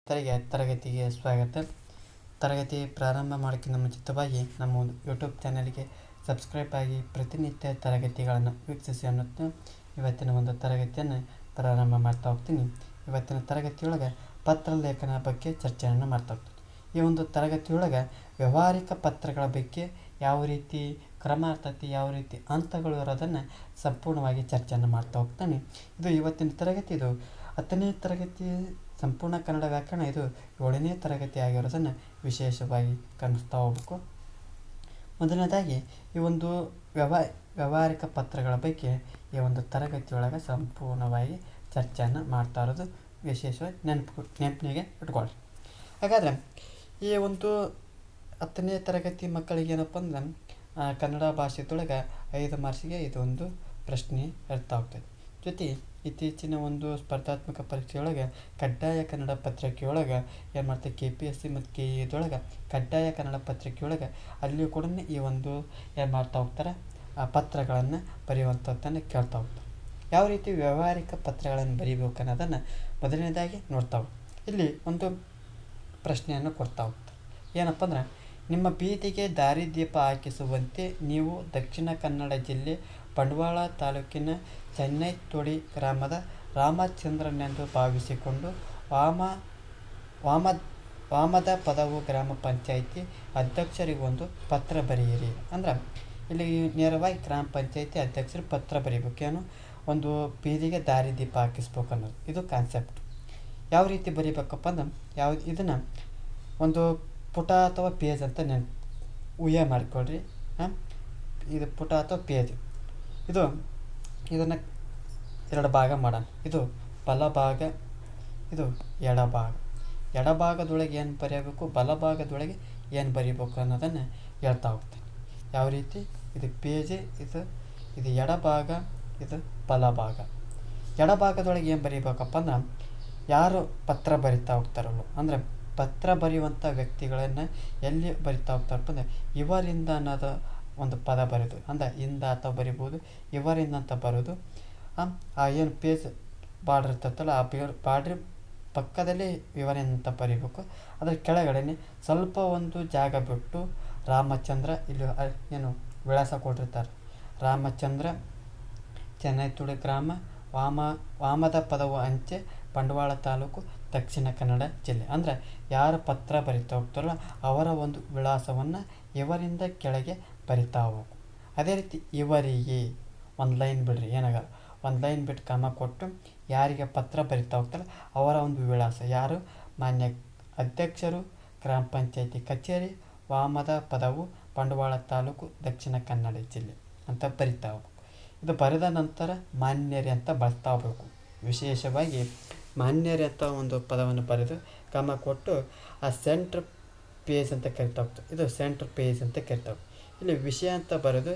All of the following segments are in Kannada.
ತರಗತಿಗೆ ಸ್ವಾಗತ. ತರಗತಿ ಪ್ರಾರಂಭ ಮಾಡೋಕ್ಕಿಂತ ಮುಂಚಿತವಾಗಿ ನಮ್ಮ ಒಂದು ಯೂಟ್ಯೂಬ್ ಚಾನಲ್ಗೆ ಸಬ್ಸ್ಕ್ರೈಬ್ ಆಗಿ ಪ್ರತಿನಿತ್ಯ ತರಗತಿಗಳನ್ನು ವೀಕ್ಷಿಸಿ ಅನ್ನುತ್ತಾ ಇವತ್ತಿನ ಒಂದು ತರಗತಿಯನ್ನು ಪ್ರಾರಂಭ ಮಾಡ್ತಾ ಹೋಗ್ತೀನಿ. ಇವತ್ತಿನ ತರಗತಿಯೊಳಗೆ ಪತ್ರಲೇಖನ ಬಗ್ಗೆ ಚರ್ಚೆಯನ್ನು ಮಾಡ್ತಾ ಹೋಗ್ತೀನಿ. ಈ ಒಂದು ತರಗತಿಯೊಳಗೆ ವ್ಯಾವಹಾರಿಕ ಪತ್ರಗಳ ಬಗ್ಗೆ ಯಾವ ರೀತಿ ಕ್ರಮ ಇರ್ತೈತಿ, ಯಾವ ರೀತಿ ಹಂತಗಳು ಇರೋದನ್ನು ಸಂಪೂರ್ಣವಾಗಿ ಚರ್ಚೆಯನ್ನು ಮಾಡ್ತಾ ಹೋಗ್ತಾನೆ. ಇದು ಇವತ್ತಿನ ತರಗತಿ, ಇದು 10ನೇ ತರಗತಿ ಸಂಪೂರ್ಣ ಕನ್ನಡ ವ್ಯಾಕರಣ, ಇದು 7ನೇ ತರಗತಿ ಆಗಿರೋದನ್ನು ವಿಶೇಷವಾಗಿ ಗಮನಿಸ್ತಾ ಹೋಗ್ಬೇಕು. ಮೊದಲನೇದಾಗಿ ಈ ಒಂದು ವ್ಯಾವಹಾರಿಕ ಪತ್ರಗಳ ಬಗ್ಗೆ ಈ ಒಂದು ತರಗತಿಯೊಳಗೆ ಸಂಪೂರ್ಣವಾಗಿ ಚರ್ಚೆಯನ್ನು ಮಾಡ್ತಾ ಇರೋದು ವಿಶೇಷವಾಗಿ ನೆನಪಿಗೆ ಇಟ್ಕೊಳ್ಳಿ. ಹಾಗಾದರೆ ಈ ಒಂದು 10ನೇ ತರಗತಿ ಮಕ್ಕಳಿಗೆ ಏನಪ್ಪ ಅಂದ್ರೆ ಕನ್ನಡ ಭಾಷೆದೊಳಗೆ 5 ಮಾರ್ಕ್ಸಿಗೆ ಇದೊಂದು ಪ್ರಶ್ನೆ ಇರ್ತಾ ಹೋಗ್ತದೆ. ಜೊತೆ ಇತ್ತೀಚಿನ ಒಂದು ಸ್ಪರ್ಧಾತ್ಮಕ ಪರೀಕ್ಷೆಯೊಳಗೆ ಕಡ್ಡಾಯ ಕನ್ನಡ ಪತ್ರಿಕೆಯೊಳಗೆ ಏನು ಮಾಡ್ತಾರೆ, KPSC ಮತ್ತು KE ಕಡ್ಡಾಯ ಕನ್ನಡ ಪತ್ರಿಕೆಯೊಳಗೆ ಅಲ್ಲಿಯೂ ಕೂಡ ಈ ಒಂದು ಏನು ಮಾಡ್ತಾ ಹೋಗ್ತಾರೆ, ಆ ಪತ್ರಗಳನ್ನು ಬರೆಯುವಂಥದ್ದನ್ನು ಕೇಳ್ತಾ ಹೋಗ್ತಾರೆ. ಯಾವ ರೀತಿ ವ್ಯಾವಹಾರಿಕ ಪತ್ರಗಳನ್ನು ಬರೀಬೇಕು ಅನ್ನೋದನ್ನು ಮೊದಲನೇದಾಗಿ ನೋಡ್ತಾ ಹೋಗ್ತಾರೆ. ಇಲ್ಲಿ ಒಂದು ಪ್ರಶ್ನೆಯನ್ನು ಕೊಡ್ತಾ ಹೋಗ್ತಾರೆ. ಏನಪ್ಪ ಅಂದ್ರೆ, ನಿಮ್ಮ ಬೀದಿಗೆ ದಾರಿದೀಪ ಹಾಕಿಸುವಂತೆ ನೀವು ದಕ್ಷಿಣ ಕನ್ನಡ ಜಿಲ್ಲೆ ಬಂಟ್ವಾಳ ತಾಲೂಕಿನ ಚೆನ್ನೈತೊಡಿ ಗ್ರಾಮದ ರಾಮಚಂದ್ರನೆಂದು ಭಾವಿಸಿಕೊಂಡು ವಾಮದ ಪದವು ಗ್ರಾಮ ಪಂಚಾಯಿತಿ ಅಧ್ಯಕ್ಷರಿಗೊಂದು ಪತ್ರ ಬರೆಯಿರಿ. ಅಂದ್ರೆ ಇಲ್ಲಿ ನೇರವಾಗಿ ಗ್ರಾಮ ಪಂಚಾಯಿತಿ ಅಧ್ಯಕ್ಷರು ಪತ್ರ ಬರೀಬೇಕು. ಏನು, ಒಂದು ಬೀದಿಗೆ ದಾರಿದೀಪ ಹಾಕಿಸ್ಬೇಕು ಅನ್ನೋದು ಇದು ಕಾನ್ಸೆಪ್ಟ್. ಯಾವ ರೀತಿ ಬರೀಬೇಕಪ್ಪ ಅಂದ್ರೆ, ಇದನ್ನು ಒಂದು ಪುಟ ಅಥವಾ ಪೇಜ್ ಅಂತ ಊಹೆ ಮಾಡಿಕೊಳ್ರಿ. ಇದು ಪುಟ ಅಥವಾ ಪೇಜ್, ಇದನ್ನು 2 ಭಾಗ ಮಾಡೋಣ. ಇದು ಬಲಭಾಗ, ಇದು ಎಡಭಾಗ. ಎಡಭಾಗದೊಳಗೆ ಏನು ಬರೆಯಬೇಕು, ಬಲಭಾಗದೊಳಗೆ ಏನು ಬರೀಬೇಕು ಅನ್ನೋದನ್ನು ಹೇಳ್ತಾ ಹೋಗ್ತೇನೆ. ಯಾವ ರೀತಿ, ಇದು ಪೇಜ್, ಇದು ಎಡಭಾಗ, ಇದು ಬಲಭಾಗ. ಎಡಭಾಗದೊಳಗೆ ಏನು ಬರೀಬೇಕಪ್ಪ ಅಂದ್ರೆ, ಯಾರು ಪತ್ರ ಬರಿತಾ ಹೋಗ್ತಾರಲ್ಲ, ಅಂದರೆ ಪತ್ರ ಬರೆಯುವಂಥ ವ್ಯಕ್ತಿಗಳನ್ನು ಎಲ್ಲಿ ಬರಿತಾ ಹೋಗ್ತಾರಪ್ಪ ಅಂದರೆ, ಇವರಿಂದ ಅನ್ನೋದು ಒಂದು ಪದ ಬರೆದು, ಅಂದರೆ ಇಂದ ಅಥವಾ ಬರಿಬೋದು, ಇವರಿಂದ ಅಂತ ಬರೋದು. ಆ ಏನು ಪೇಜ್ ಬಾರ್ಡ್ರ್ ಇರ್ತೈತಲ್ಲ, ಆ ಬಾರ್ಡ್ರ್ ಪಕ್ಕದಲ್ಲಿ ಇವರಿಂದ ಅಂತ ಬರೀಬೇಕು. ಅದರ ಕೆಳಗಡೆ ಸ್ವಲ್ಪ ಒಂದು ಜಾಗ ಬಿಟ್ಟು ರಾಮಚಂದ್ರ, ಇಲ್ಲಿ ಏನು ವಿಳಾಸ ಕೊಟ್ಟಿರ್ತಾರೆ, ರಾಮಚಂದ್ರ, ಚೆನ್ನೈತೊಡಿ ಗ್ರಾಮ, ವಾಮದ ಪದವು ಅಂಚೆ, ಬಂಟ್ವಾಳ ತಾಲೂಕು, ದಕ್ಷಿಣ ಕನ್ನಡ ಜಿಲ್ಲೆ. ಅಂದರೆ ಯಾರು ಪತ್ರ ಬರಿತಾ ಹೋಗ್ತಾರಲ್ಲ ಅವರ ಒಂದು ವಿಳಾಸವನ್ನು ಇವರಿಂದ ಕೆಳಗೆ ಬರಿತಾ ಹೋಗು. ಅದೇ ರೀತಿ ಇವರಿಗೆ ಒಂದು ಲೈನ್ ಬಿಡ್ರಿ, ಏನಾಗಲ್ಲ, ಒಂದು ಲೈನ್ ಬಿಟ್ಟು ಕ್ರಮ ಕೊಟ್ಟು ಯಾರಿಗೆ ಪತ್ರ ಬರಿತಾ ಹೋಗ್ತಾರೆ ಅವರ ಒಂದು ವಿಳಾಸ, ಯಾರು ಮಾನ್ಯ ಅಧ್ಯಕ್ಷರು, ಗ್ರಾಮ ಪಂಚಾಯಿತಿ ಕಚೇರಿ, ವಾಮದ ಪದವು, ಬಂಟ್ವಾಳ ತಾಲೂಕು, ದಕ್ಷಿಣ ಕನ್ನಡ ಜಿಲ್ಲೆ ಅಂತ ಬರಿತಾ ಹೋಗ್ಬೇಕು. ಇದು ಬರೆದ ನಂತರ ಮಾನ್ಯರೇ ಅಂತ ಬಳಸ್ತಾ ಹೋಗ್ಬೇಕು. ವಿಶೇಷವಾಗಿ ಮಾನ್ಯರೇ ಅಂತ ಒಂದು ಪದವನ್ನು ಬರೆದು ಕ್ರಮ ಕೊಟ್ಟು ಆ ಸೆಂಟ್ರ್ ಪೇಜ್ ಅಂತ ಕರಿತಾ ಹೋಗ್ತದೆ. ಇದು ಸೆಂಟ್ರ್ ಪೇಜ್ ಅಂತ ಕರಿತಾ ಹೋಗ್ತದೆ. ಇಲ್ಲಿ ವಿಷಯ ಅಂತ ಬರೆದು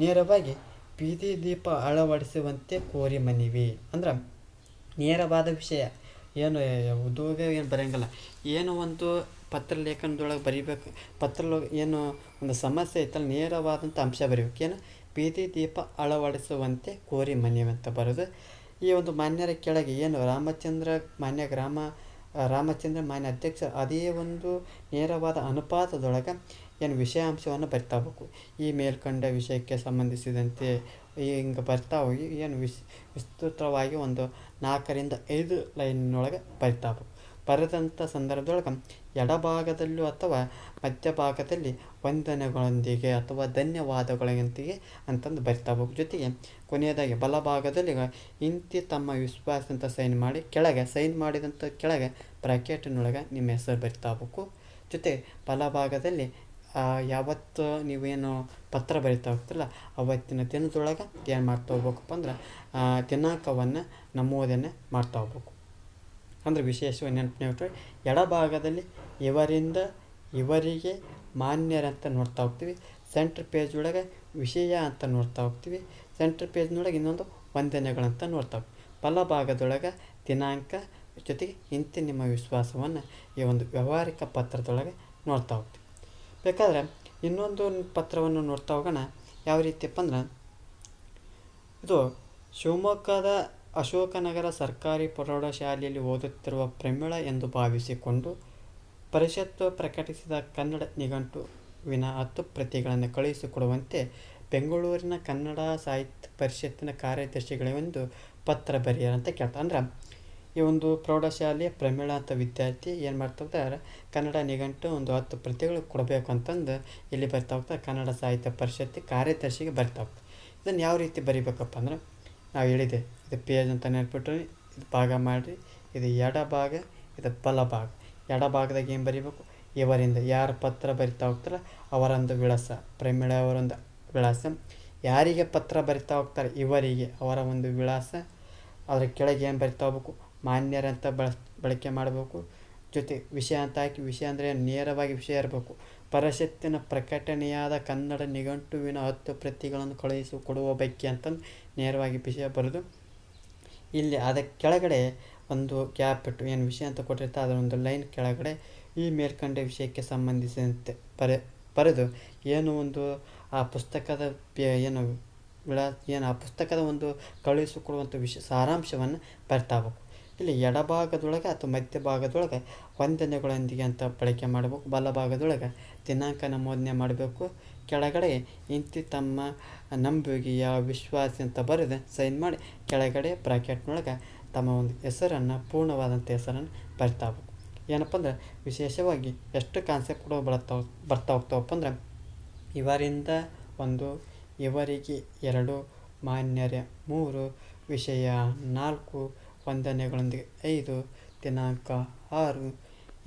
ನೇರವಾಗಿ ಬೀದಿ ದೀಪ ಅಳವಡಿಸುವಂತೆ ಕೋರಿ ಮನವಿ. ಅಂದ್ರೆ ನೇರವಾದ ವಿಷಯ, ಏನು ಉದ್ಯೋಗ ಏನು ಬರೆಯಂಗಿಲ್ಲ, ಏನು ಒಂದು ಪತ್ರಲೇಖನದೊಳಗೆ ಬರೀಬೇಕು, ಏನು ಒಂದು ಸಮಸ್ಯೆ ಐತಲ್ಲ, ನೇರವಾದಂಥ ಅಂಶ ಬರೀಬೇಕು. ಏನು, ಬೀದಿ ದೀಪ ಅಳವಡಿಸುವಂತೆ ಕೋರಿ ಮನವಿ ಅಂತ ಬರೆದು ಈ ಒಂದು ಮಾನ್ಯರ ಕೆಳಗೆ ಏನು ರಾಮಚಂದ್ರ ಮಾನ್ಯ ಅಧ್ಯಕ್ಷ, ಅದೇ ಒಂದು ನೇರವಾದ ಅನುಪಾತದೊಳಗೆ ಏನು ವಿಷಯಾಂಶವನ್ನು ಬರಿತಾ ಹೋಗ್ಬೇಕು. ಈ ಮೇಲ್ಕಂಡ ವಿಷಯಕ್ಕೆ ಸಂಬಂಧಿಸಿದಂತೆ ಹಿಂಗೆ ಬರ್ತಾ ಹೋಗಿ ಏನು ವಿಸ್ತೃತವಾಗಿ ಒಂದು 4ರಿಂದ 5 ಲೈನಿನೊಳಗೆ ಬರಿತಾ ಹೋಗ್ಬೇಕು. ಬರೆದಂಥ ಸಂದರ್ಭದೊಳಗೆ ಎಡಭಾಗದಲ್ಲೂ ಅಥವಾ ಮಧ್ಯಭಾಗದಲ್ಲಿ ವಂದನೆಗಳೊಂದಿಗೆ ಅಥವಾ ಧನ್ಯವಾದಗಳೊಂದಿಗೆ ಅಂತಂದು ಬರಿತಾ ಹೋಗ್ಬೇಕು. ಜೊತೆಗೆ ಕೊನೆಯದಾಗಿ ಬಲಭಾಗದಲ್ಲಿ ಇಂತಿ ತಮ್ಮ ವಿಶ್ವಾಸ ಅಂತ ಸೈನ್ ಮಾಡಿ, ಕೆಳಗೆ ಸೈನ್ ಮಾಡಿದಂಥ ಕೆಳಗೆ ಬ್ರಾಕೆಟಿನೊಳಗೆ ನಿಮ್ಮ ಹೆಸರು ಬರಿತಾ ಹೋಗ್ಬೇಕು. ಜೊತೆ ಬಲಭಾಗದಲ್ಲಿ ಯಾವತ್ತು ನೀವೇನು ಪತ್ರ ಬರಿತಾ ಹೋಗ್ತಿರಲ್ಲ ಅವತ್ತಿನ ದಿನದೊಳಗೆ ಏನು ಮಾಡ್ತಾ ಹೋಗ್ಬೇಕಪ್ಪ ಅಂದ್ರೆ, ದಿನಾಂಕವನ್ನು ನಮೂದನೆ ಮಾಡ್ತಾ ಹೋಗ್ಬೇಕು. ಅಂದರೆ ವಿಶೇಷವಾಗಿ ನೆನಪಿಟ್ಟು ಎಡಭಾಗದಲ್ಲಿ ಇವರಿಂದ ಇವರಿಗೆ ಮಾನ್ಯರಂತ ನೋಡ್ತಾ ಹೋಗ್ತೀವಿ. ಸೆಂಟ್ರ್ ಪೇಜ್ ಒಳಗೆ ವಿಷಯ ಅಂತ ನೋಡ್ತಾ ಹೋಗ್ತೀವಿ. ಸೆಂಟ್ರ್ ಪೇಜ್ನೊಳಗೆ ಇನ್ನೊಂದು ವಂದನೆಗಳಂತ ನೋಡ್ತಾ ಹೋಗ್ತೀವಿ. ಬಲಭಾಗದೊಳಗೆ ದಿನಾಂಕ, ಜೊತೆಗೆ ಇಂತಿ ನಿಮ್ಮ ವಿಶ್ವಾಸವನ್ನು ಈ ಒಂದು ವ್ಯಾವಹಾರಿಕ ಪತ್ರದೊಳಗೆ ನೋಡ್ತಾ ಹೋಗ್ತೀವಿ. ಬೇಕಾದರೆ ಇನ್ನೊಂದು ಪತ್ರವನ್ನು ನೋಡ್ತಾ ಹೋಗೋಣ. ಯಾವ ರೀತಿಯಪ್ಪ ಅಂದ್ರೆ, ಇದು ಶಿವಮೊಗ್ಗದ ಅಶೋಕನಗರ ಸರ್ಕಾರಿ ಪ್ರೌಢಶಾಲೆಯಲ್ಲಿ ಓದುತ್ತಿರುವ ಪ್ರಮೀಳ ಎಂದು ಭಾವಿಸಿಕೊಂಡು ಪರಿಷತ್ತು ಪ್ರಕಟಿಸಿದ ಕನ್ನಡ ನಿಘಂಟುವಿನ 10 ಪ್ರತಿಗಳನ್ನು ಕಳುಹಿಸಿಕೊಡುವಂತೆ ಬೆಂಗಳೂರಿನ ಕನ್ನಡ ಸಾಹಿತ್ಯ ಪರಿಷತ್ತಿನ ಕಾರ್ಯದರ್ಶಿಗಳಿಗೊಂದು ಪತ್ರ ಬರೆಯಿರಿ ಅಂತ ಕೇಳ್ತಾರೆ. ಅಂದ್ರೆ ಈ ಒಂದು ಪ್ರೌಢಶಾಲೆಯ ಪ್ರಮೀಳ ಅಂತ ವಿದ್ಯಾರ್ಥಿ ಏನು ಮಾಡ್ತಾ ಹೋಗ್ತಾರೆ, ಕನ್ನಡ ನಿಘಂಟು ಒಂದು 10 ಪ್ರತಿಗಳು ಕೊಡಬೇಕು ಅಂತಂದು ಇಲ್ಲಿ ಬರ್ತಾ ಹೋಗ್ತಾರೆ, ಕನ್ನಡ ಸಾಹಿತ್ಯ ಪರಿಷತ್ತು ಕಾರ್ಯದರ್ಶಿಗೆ ಬರ್ತಾ ಹೋಗ್ತಾರೆ. ಇದನ್ನು ಯಾವ ರೀತಿ ಬರಿಬೇಕಪ್ಪ ಅಂದ್ರೆ, ನಾವು ಹೇಳಿದೆ ಇದು ಪೇಜ್ ಅಂತ ನೆನ್ಪಿಟ್ರಿ, ಇದು ಭಾಗ ಮಾಡಿರಿ, ಇದು ಎಡ ಭಾಗ, ಇದು ಬಲ ಭಾಗ. ಎಡ ಭಾಗದಾಗ ಏನು ಬರಿಬೇಕು, ಇವರಿಂದ ಯಾರು ಪತ್ರ ಬರಿತಾ ಹೋಗ್ತಾರೆ ಅವರೊಂದು ವಿಳಾಸ, ಪ್ರಮೀಳ ಅವರೊಂದು ವಿಳಾಸ. ಯಾರಿಗೆ ಪತ್ರ ಬರಿತಾ ಹೋಗ್ತಾರೆ ಇವರಿಗೆ ಅವರ ಒಂದು ವಿಳಾಸ. ಅದರ ಕೆಳಗೆ ಏನು ಬರಿತಾ ಹೋಗ್ಬೇಕು, ಮಾನ್ಯರಂತ ಬಳಕೆ ಮಾಡಬೇಕು. ಜೊತೆ ವಿಷಯ ಅಂತ ಹಾಕಿ, ವಿಷಯ ಅಂದರೆ ನೇರವಾಗಿ ವಿಷಯ ಇರಬೇಕು. ಪರಿಷತ್ತಿನ ಪ್ರಕಟಣೆಯಾದ ಕನ್ನಡ ನಿಘಂಟುವಿನ 10 ಪ್ರತಿಗಳನ್ನು ಕಳುಹಿಸಿಕೊಡುವ ಬಗ್ಗೆ ಅಂತಂದು ನೇರವಾಗಿ ವಿಷಯ ಬರೆದು, ಇಲ್ಲಿ ಅದಕ್ಕೆ ಕೆಳಗಡೆ ಒಂದು ಗ್ಯಾಪ್ ಇಟ್ಟು ಏನು ವಿಷಯ ಅಂತ ಕೊಟ್ಟಿರ್ತಾರೆ ಅದರ ಒಂದು ಲೈನ್ ಕೆಳಗಡೆ ಈ ಮೇಲ್ಕಂಡ ವಿಷಯಕ್ಕೆ ಸಂಬಂಧಿಸಿದಂತೆ ಬರೆದು ಏನು ಒಂದು ಆ ಪುಸ್ತಕದ ಏನು ಆ ಪುಸ್ತಕದ ಒಂದು ಕಳುಹಿಸಿಕೊಡುವಂಥ ಸಾರಾಂಶವನ್ನು ಬರ್ತಾಬೇಕು. ಇಲ್ಲಿ ಎಡಭಾಗದೊಳಗೆ ಅಥವಾ ಮಧ್ಯಭಾಗದೊಳಗೆ ವಂದನೆಗಳೊಂದಿಗೆ ಅಂತ ಬಳಕೆ ಮಾಡಬೇಕು. ಬಲಭಾಗದೊಳಗೆ ದಿನಾಂಕ ನಮೂದನೆ ಮಾಡಬೇಕು. ಕೆಳಗಡೆ ಇಂತಿ ತಮ್ಮ ನಂಬಿಕೆಯ ವಿಶ್ವಾಸ ಅಂತ ಬರೆದು ಸೈನ್ ಮಾಡಿ ಕೆಳಗಡೆ ಬ್ರಾಕೆಟ್ನೊಳಗೆ ತಮ್ಮ ಒಂದು ಹೆಸರನ್ನು, ಪೂರ್ಣವಾದಂಥ ಹೆಸರನ್ನು ಬರ್ತಾಬೇಕು. ಏನಪ್ಪ ಅಂದ್ರೆ ವಿಶೇಷವಾಗಿ ಎಷ್ಟು ಕಾನ್ಸೆಪ್ಟ್ಗಳು ಬರ್ತಾ ಹೋಗ್ತಾವಪ್ಪ ಅಂದ್ರೆ, ಇವರಿಂದ 1, ಇವರಿಗೆ 2, ಮಾನ್ಯರೇ 3, ವಿಷಯ 4, ವಂದನೆಗಳೊಂದಿಗೆ 5, ದಿನಾಂಕ 6,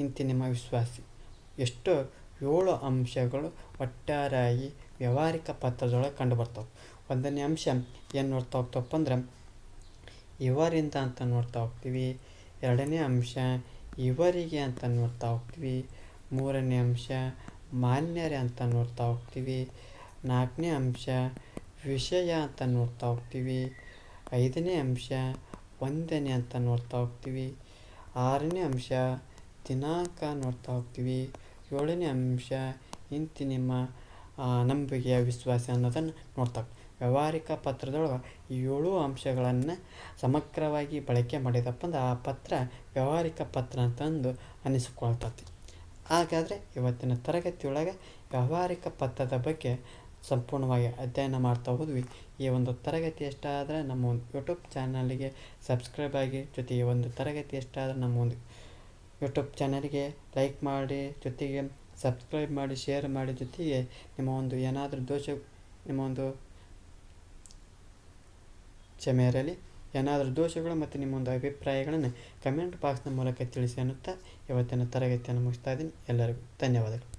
ಇಂತಿ ನಿಮ್ಮ ವಿಶ್ವಾಸಿ. ಎಷ್ಟು 7 ಅಂಶಗಳು ಒಟ್ಟಾರೆಯಾಗಿ ವ್ಯಾವಹಾರಿಕ ಪತ್ರದೊಳಗೆ ಕಂಡು ಬರ್ತಾವೆ. 1ನೇ ಅಂಶ ಏನು ನೋಡ್ತಾ ಹೋಗ್ತಾವಪ್ಪ ಅಂದ್ರೆ, ಇವರಿಂದ ಅಂತ ನೋಡ್ತಾ ಹೋಗ್ತೀವಿ. 2ನೇ ಅಂಶ ಇವರಿಗೆ ಅಂತ ನೋಡ್ತಾ ಹೋಗ್ತೀವಿ. 3ನೇ ಅಂಶ ಮಾನ್ಯರೇ ಅಂತ ನೋಡ್ತಾ ಹೋಗ್ತೀವಿ. 4ನೇ ಅಂಶ ವಿಷಯ ಅಂತ ನೋಡ್ತಾ ಹೋಗ್ತೀವಿ. 5ನೇ ಅಂಶ ವಂದನೆ ಅಂತ ನೋಡ್ತಾ ಹೋಗ್ತೀವಿ. 6ನೇ ಅಂಶ ದಿನಾಂಕ ನೋಡ್ತಾ ಹೋಗ್ತೀವಿ. 7ನೇ ಅಂಶ ಇಂತಿ ನಿಮ್ಮ ನಂಬಿಕೆಯ ವಿಶ್ವಾಸ ಅನ್ನೋದನ್ನು ನೋಡ್ತಾ ಹೋಗ್ತೀವಿ. ವ್ಯಾವಹಾರಿಕ ಪತ್ರದೊಳಗೆ 7 ಅಂಶಗಳನ್ನು ಸಮಗ್ರವಾಗಿ ಬಳಕೆ ಮಾಡಿದಪ್ಪ ಅಂದ್ರೆ ಆ ಪತ್ರ ವ್ಯಾವಹಾರಿಕ ಪತ್ರ ಅಂತಂದು ಅನಿಸಿಕೊಳ್ತತಿ. ಹಾಗಾದರೆ ಇವತ್ತಿನ ತರಗತಿಯೊಳಗೆ ವ್ಯಾವಹಾರಿಕ ಪತ್ರದ ಬಗ್ಗೆ ಸಂಪೂರ್ಣವಾಗಿ ಅಧ್ಯಯನ ಮಾಡ್ತಾ ಹೋದ್ವಿ. ಈ ಒಂದು ತರಗತಿ ಇಷ್ಟ ಆದರೆ ನಮ್ಮ ಒಂದು ಯೂಟ್ಯೂಬ್ ಚಾನಲ್ಗೆ ಸಬ್ಸ್ಕ್ರೈಬ್ ಆಗಿ, ಜೊತೆಗೆ ಈ ಒಂದು ತರಗತಿ ಇಷ್ಟ ಆದರೆ ನಮ್ಮ ಒಂದು ಯೂಟ್ಯೂಬ್ ಚಾನಲ್ಗೆ ಲೈಕ್ ಮಾಡಿ, ಜೊತೆಗೆ ಸಬ್ಸ್ಕ್ರೈಬ್ ಮಾಡಿ, ಶೇರ್ ಮಾಡಿ. ಜೊತೆಗೆ ನಿಮ್ಮ ಒಂದು ಏನಾದರೂ ನಿಮ್ಮ ಒಂದು ಕ್ಷಮೆ ಇರಲಿ, ಏನಾದರೂ ದೋಷಗಳು ಮತ್ತು ನಿಮ್ಮ ಒಂದು ಅಭಿಪ್ರಾಯಗಳನ್ನು ಕಮೆಂಟ್ ಬಾಕ್ಸ್ನ ಮೂಲಕ ತಿಳಿಸಿ ಅನ್ನುತ್ತಾ ಇವತ್ತಿನ ತರಗತಿಯನ್ನು ಮುಗಿಸ್ತಾ ಇದ್ದೀನಿ. ಎಲ್ಲರಿಗೂ ಧನ್ಯವಾದಗಳು.